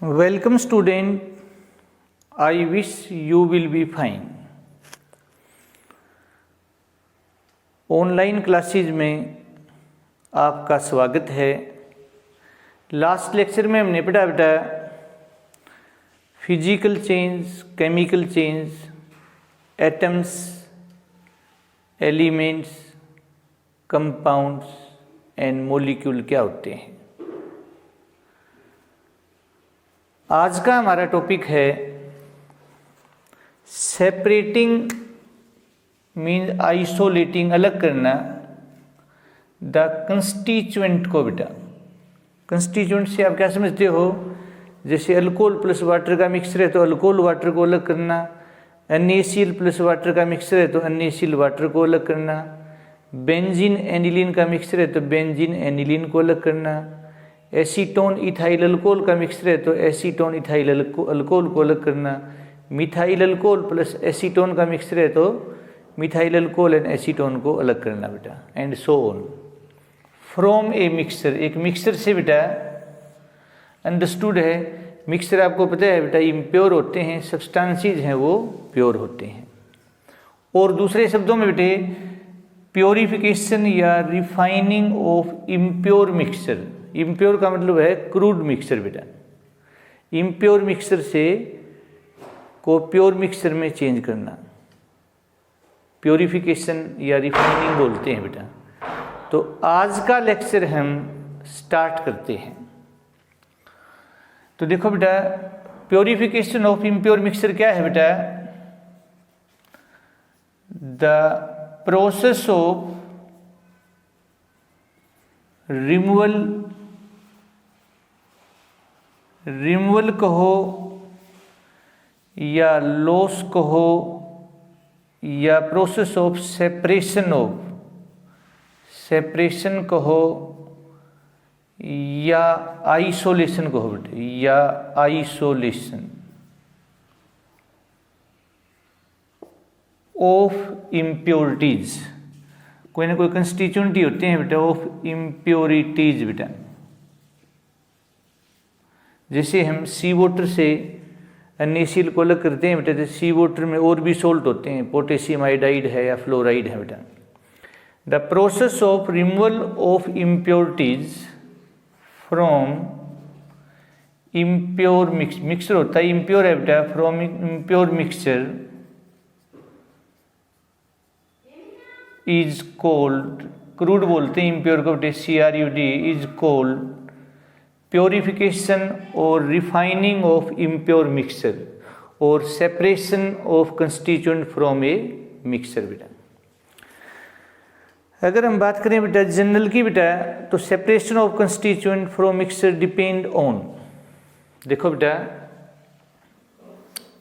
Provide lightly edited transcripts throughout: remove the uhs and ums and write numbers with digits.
Welcome student, I wish you will be fine। Online classes में आपका स्वागत है। लास्ट लेक्चर में हमने पढ़ा बेटा physical change, chemical change, atoms, elements, compounds and molecule क्या होते हैं। आज का हमारा टॉपिक है सेपरेटिंग मीन आइसोलेटिंग, अलग करना द कंस्टिट्यूएंट को। बेटा कंस्टिट्यूएंट से आप क्या समझते हो? जैसे अल्कोहल प्लस वाटर का मिक्सचर है तो अल्कोहल वाटर को अलग करना, NaCl प्लस वाटर का मिक्सचर है तो NaCl वाटर को अलग करना, बेंजीन एनिलीन का मिक्सचर है तो बेंजीन एनिलीन को अलग करना, एसीटोन इथाइल अल्कोहल का मिक्सचर है तो एसीटोन इथाइल अल्कोहल को अलग करना, मिथाइल अल्कोहल प्लस एसीटोन का मिक्सचर है तो मिथाइल अल्कोहल एंड एसीटोन को अलग करना बेटा, and so on. From a mixture, एक मिक्सचर से बेटा अंडरस्टूड है। मिक्सचर आपको पता है बेटा इम्प्योर होते हैं, सब्सटेंसेस हैं वो प्योर होते हैं। और दूसरे शब्दों में बेटे प्योरिफिकेशन या refining of impure mixture, impure का मतलब है क्रूड मिक्सचर बेटा। इम्प्योर मिक्सचर से को प्योर मिक्सचर में चेंज करना, प्योरिफिकेशन या रिफाइनिंग बोलते हैं बेटा। तो आज का लेक्चर हम स्टार्ट करते हैं। तो देखो बेटा प्योरिफिकेशन ऑफ इम्प्योर मिक्सचर क्या है बेटा? द प्रोसेस ऑफ रिमूवल कहो या लॉस कहो या प्रोसेस ऑफ सेपरेशन कहो या आइसोलेशन कहो बेटे, या आइसोलेशन ऑफ इम्प्योरिटीज। कोई ना कोई कंस्टिट्यूएंट होते हैं बेटा ऑफ इम्प्योरिटीज बेटा। जैसे हम सी वाटर से NaCl को अलग करते हैं बेटा, तो सी वाटर में और भी सोल्ट होते हैं, पोटेशियम आयोडाइड है या फ्लोराइड है बेटा। The process of removal of impurities from impure mixture होता है, इम्प्योर है बेटा, from impure mixture is cold, crude बोलते हैं इम्प्योर को बेटे, CRUD, इज कोल्ड प्योरिफिकेशन और रिफाइनिंग ऑफ इम्प्योर मिक्सचर और separation of constituent from a mixture बेटा। अगर हम बात करें बेटा जनरल की बेटा, तो separation of constituent from mixture depend on, देखो बेटा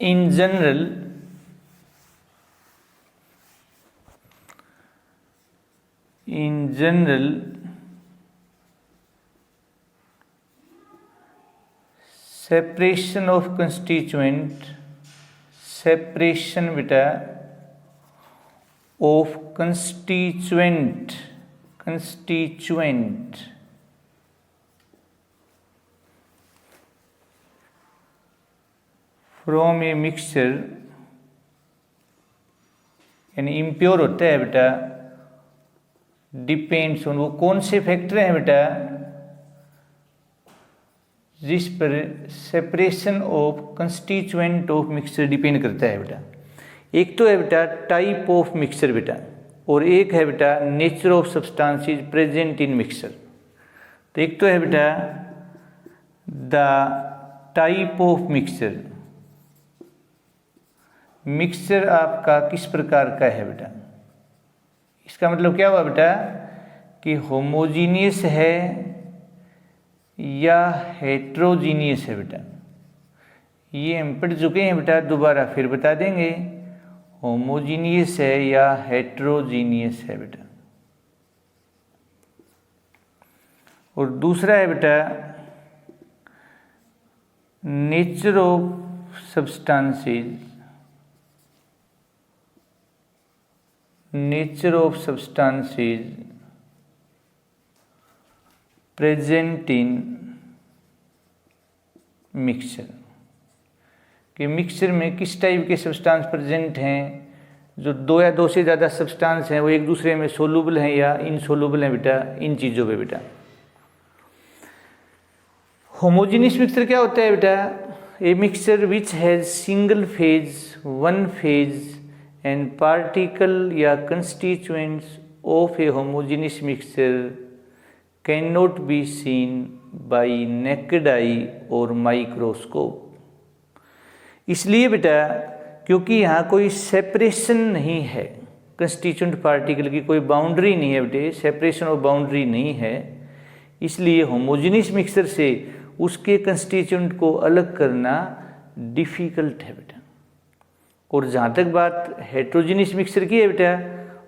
in general separation of constituent, separation बेटा of constituent from a mixture, यानी इम्प्योर होता है बेटा, डिपेंड्स ऑन, वो कौन से फैक्टर हैं बेटा जिस पर separation of constituent of mixture depend करता है बेटा। एक तो है बेटा टाइप ऑफ मिक्सचर बेटा, और एक है बेटा nature of substances present in mixture. तो एक तो है बेटा the type of mixture, mixture आपका किस प्रकार का है बेटा। इसका मतलब क्या हुआ बेटा कि होमोजीनियस है या हेट्रोजीनियस है बेटा। ये हम पढ़ चुके हैं बेटा, दोबारा फिर बता देंगे, होमोजीनियस है या हेट्रोजीनियस है बेटा। और दूसरा है बेटा nature of substances present in mixture, कि मिक्सचर में किस टाइप के सब्सटेंस प्रेजेंट हैं, जो दो या दो से ज़्यादा सब्सटेंस हैं वो एक दूसरे में सोलूबल हैं या इनसोलूबल हैं बेटा, इन चीज़ों पे बेटा। होमोजेनियस मिक्सचर क्या होता है बेटा? A mixture which has single phase, one phase and particle या constituents of a homogeneous mixture can not be seen by naked eye और माइक्रोस्कोप। इसलिए बेटा क्योंकि यहाँ कोई सेपरेशन नहीं है कंस्टिट्यूएंट पार्टिकल की, कोई बाउंड्री नहीं है बेटे, सेपरेशन ऑफ बाउंड्री नहीं है, इसलिए होमोजेनियस मिक्सचर से उसके कंस्टिट्यूएंट को अलग करना डिफ़िकल्ट है बेटा। और जहाँ तक बात हेट्रोजेनियस मिक्सचर की है बेटा,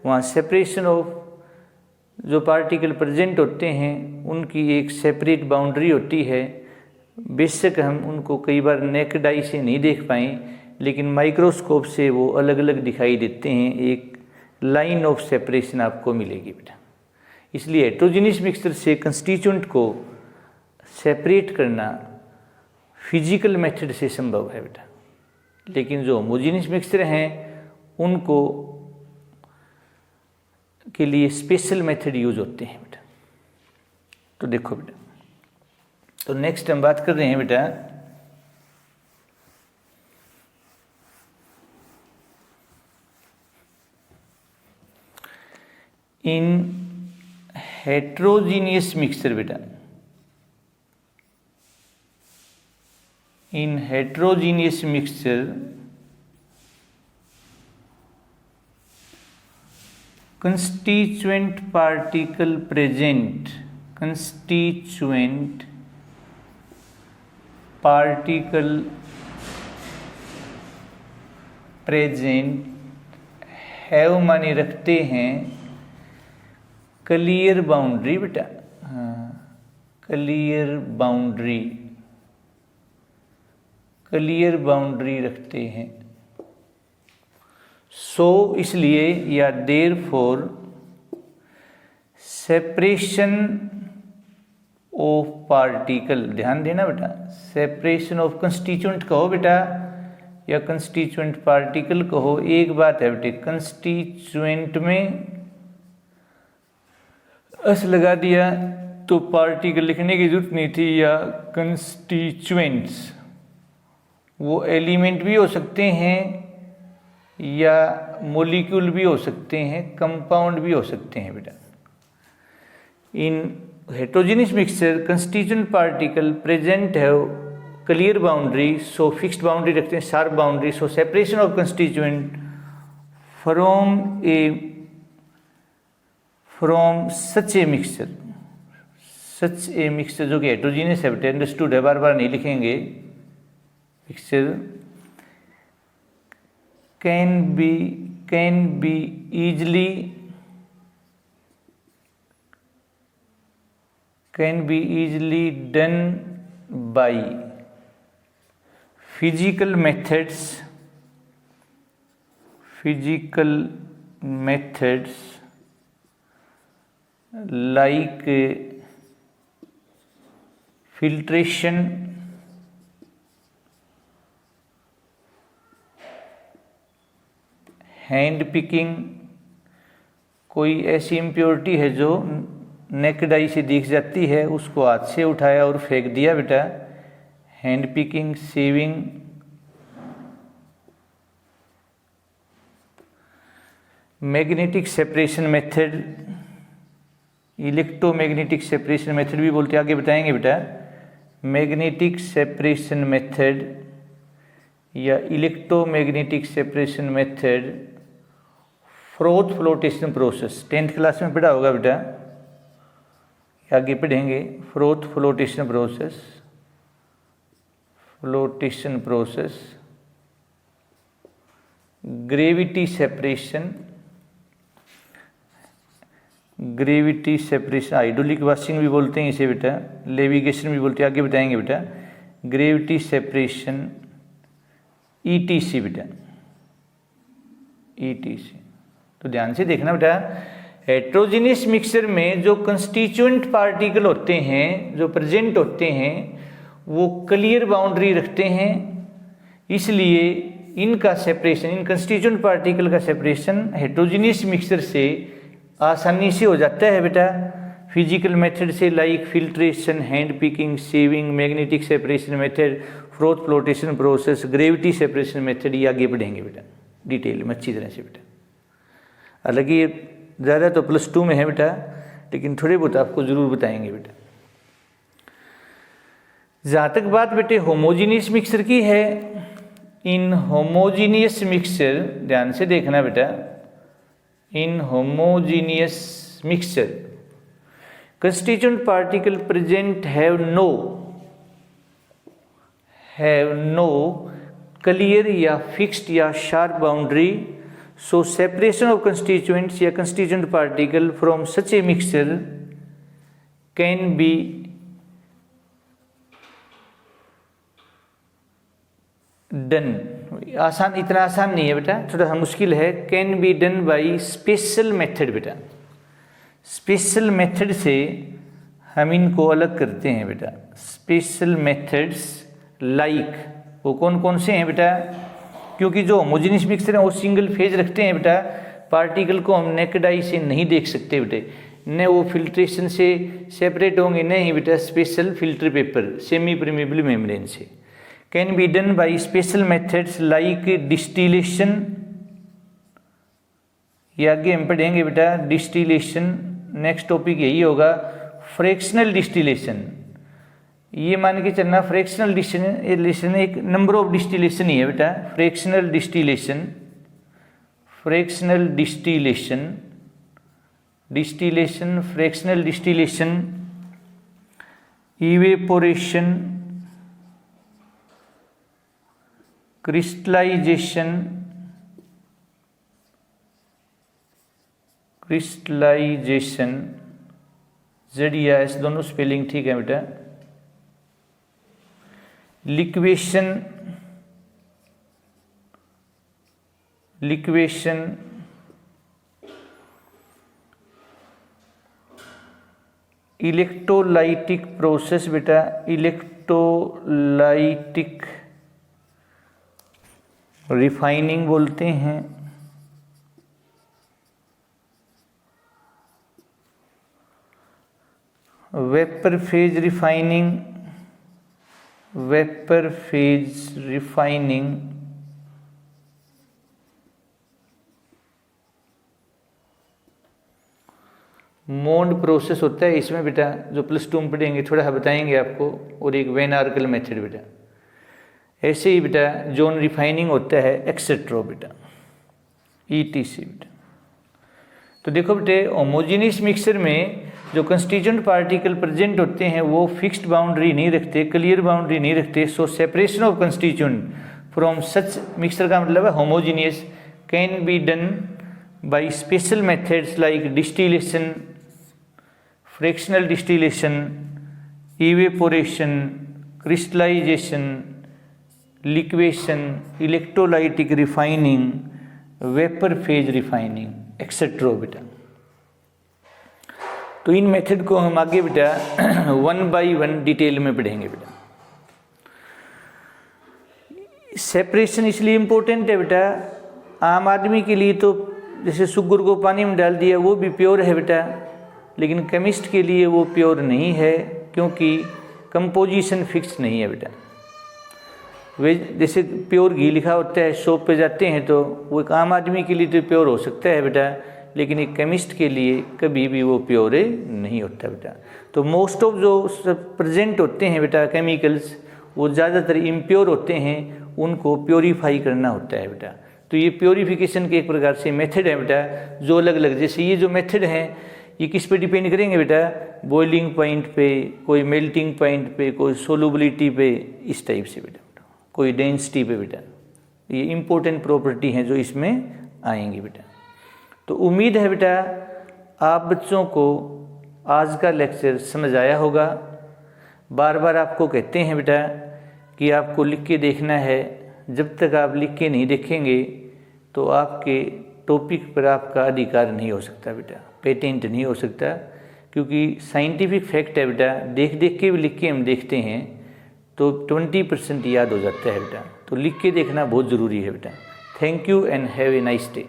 वहाँ सेपरेशन ऑफ जो पार्टिकल प्रेजेंट होते हैं उनकी एक सेपरेट बाउंड्री होती है। बेशक हम उनको कई बार नेकेड आई से नहीं देख पाएँ, लेकिन माइक्रोस्कोप से वो अलग अलग दिखाई देते हैं, एक लाइन ऑफ सेपरेशन आपको मिलेगी बेटा। इसलिए हेट्रोजेनियस मिक्सचर से कंस्टिट्यूएंट को सेपरेट करना फिजिकल मेथड से संभव है बेटा, लेकिन जो होमोजेनियस मिक्सचर हैं उनको के लिए स्पेशल मेथड यूज होते हैं बेटा। तो देखो बेटा, तो नेक्स्ट हम बात कर रहे हैं बेटा इन हेट्रोजीनियस मिक्सचर बेटा। In heterogeneous mixture constituent particle present, constituent particle present have माने रखते हैं क्लियर बाउंड्री बेटा। हाँ, क्लियर बाउंड्री, क्लियर बाउंड्री रखते हैं। सो इसलिए या देयरफॉर सेपरेशन ऑफ पार्टिकल, ध्यान देना बेटा, सेपरेशन ऑफ कंस्टिट्यूएंट कहो बेटा या कंस्टिट्यूएंट पार्टिकल कहो, एक बात है बेटे, कंस्टिट्यूएंट में अस लगा दिया तो पार्टिकल लिखने की जरूरत नहीं थी, या कंस्टिट्यूएंट्स वो एलिमेंट भी हो सकते हैं या मोलिक्यूल भी हो सकते हैं, कंपाउंड भी हो सकते हैं बेटा। In heterogeneous mixture constituent particle present है clear boundary, so fixed boundary रखते हैं, sharp boundary, so separation of constituent from such a mixture, such a mixture जो कि हेट्रोजेनियस है बेटा, अंडरस्टूड है, बार बार नहीं लिखेंगे। Mixture can be easily done by physical methods like filtration, hand picking, कोई ऐसी इम्प्योरिटी है जो नेकेड आई से दिख जाती है, उसको हाथ से उठाया और फेंक दिया बेटा, hand picking, saving, magnetic separation method, electromagnetic separation method भी बोलते हैं, आगे बताएंगे बेटा। मैग्नेटिक सेपरेशन मेथड या electromagnetic separation method, froth flotation process, 10th class में पढ़ा होगा बेटा, आगे पढ़ेंगे। Froth flotation process, gravity separation, hydraulic washing भी बोलते हैं इसे बेटा, लेविगेशन भी बोलते हैं, आगे बताएंगे बेटा। ग्रेविटी सेपरेशन, ETC बेटा, ETC। तो ध्यान से देखना बेटा, हेट्रोजेनियस मिक्सचर में जो कंस्टिट्यूएंट पार्टिकल होते हैं, जो प्रेजेंट होते हैं, वो क्लियर बाउंड्री रखते हैं, इसलिए इनका सेपरेशन, इन कंस्टिट्यूएंट पार्टिकल का सेपरेशन हेट्रोजीनियस मिक्सचर से आसानी से हो जाता है बेटा, फिजिकल मेथड से, like filtration, hand picking, saving, magnetic separation method, froth flotation process, gravity separation method. ये आगे बढ़ेंगे बेटा डिटेल में अच्छी तरह से बेटा। हालांकि ये ज़्यादा तो +2 में है बेटा, लेकिन थोड़े बहुत आपको ज़रूर बताएंगे बेटा। जहाँ तक बात बेटे होमोजीनियस मिक्सचर की है, इन होमोजीनियस मिक्सचर, ध्यान से देखना बेटा, in homogeneous mixture constituent particle present have no clear या fixed या sharp boundary, so separation of constituents या constituent particle from such a mixture can be done, आसान, इतना आसान नहीं है बेटा, थोड़ा सा मुश्किल है। can be done by special method बेटा, स्पेशल मेथड से हम इनको अलग करते हैं बेटा। स्पेशल मेथड्स लाइक, वो कौन कौन से हैं बेटा, क्योंकि जो होमोजेनियस मिक्सचर है वो सिंगल फेज रखते हैं बेटा, पार्टिकल को हम नेकेड आई से नहीं देख सकते बेटे, न वो फिल्ट्रेशन से सेपरेट होंगे, न ही बेटा special filter paper semi permeable membrane से। Can be done by special methods like distillation, ये आगे हम पढ़ेंगे बेटा डिस्टिलेशन, नेक्स्ट टॉपिक यही होगा। फ्रैक्शनल डिस्टिलेशन, ये मान के चलना फ्रैक्शनल डिस्टिलेशन एक नंबर ऑफ डिस्टिलेशन ही है बेटा। Fractional distillation, fractional distillation, distillation, fractional distillation, evaporation, crystallization, crystallization, ZES दोनों स्पेलिंग ठीक है बेटा। लिक्वेशन, लिक्वेशन, इलेक्ट्रोलाइटिक प्रोसेस बेटा, इलेक्ट्रोलाइटिक रिफाइनिंग बोलते हैं। Vapour phase refining, vapour phase refining, mould process होता है इसमें बेटा, जो +2 में पढ़ेंगे, थोड़ा सा बताएंगे आपको, और एक वैन आर्कल मेथड बेटा। ऐसे ही बेटा जोन रिफाइनिंग होता है एक्सेट्रा बेटा, ETC बेटा। तो देखो बेटे होमोजेनियस मिक्सचर में जो कंस्टिट्यूएंट पार्टिकल प्रेजेंट होते हैं वो फिक्स्ड बाउंड्री नहीं रखते, क्लियर बाउंड्री नहीं रखते, so separation of constituent from such mixture का मतलब है homogeneous can be done by special methods like distillation, fractional distillation, evaporation, crystallisation, liquation, electrolytic refining, vapour phase refining etcetera बेटा। तो इन method को हम आगे बेटा 1 बाय 1 डिटेल में पढ़ेंगे बेटा। सेपरेशन इसलिए इम्पोर्टेंट है बेटा, आम आदमी के लिए तो जैसे शुगर को पानी में डाल दिया वो भी प्योर है बेटा, लेकिन केमिस्ट के लिए वो प्योर नहीं है, क्योंकि कंपोजिशन फिक्स नहीं है बेटा। वे जैसे प्योर घी लिखा होता है, शॉप पे जाते हैं तो वो एक आम आदमी के लिए तो प्योर हो सकता है बेटा, लेकिन एक केमिस्ट के लिए कभी भी वो प्योर नहीं होता बेटा। तो मोस्ट ऑफ जो प्रेजेंट होते हैं बेटा केमिकल्स, वो ज़्यादातर इम्प्योर होते हैं, उनको प्योरीफाई करना होता है बेटा। तो ये प्योरीफिकेशन के एक प्रकार से मेथड है बेटा, जो अलग अलग, जैसे ये जो मेथड हैं ये किस पे डिपेंड करेंगे बेटा, बॉइलिंग पॉइंट पे, कोई मेल्टिंग पॉइंट पे, कोई सोलुबिलिटी पे, इस टाइप से बेटा, कोई डेंसिटी पे बेटा। ये इम्पोर्टेंट प्रॉपर्टी हैं जो इसमें आएंगी बेटा। तो उम्मीद है बेटा आप बच्चों को आज का लेक्चर समझ आया होगा। बार बार आपको कहते हैं बेटा कि आपको लिख के देखना है, जब तक आप लिख के नहीं देखेंगे तो आपके टॉपिक पर आपका अधिकार नहीं हो सकता बेटा, पेटेंट नहीं हो सकता, क्योंकि साइंटिफिक फैक्ट है बेटा, देख देख के भी लिख के हम देखते हैं तो 20% याद हो जाता है बेटा। तो लिख के देखना बहुत ज़रूरी है बेटा। Thank you and have a nice day.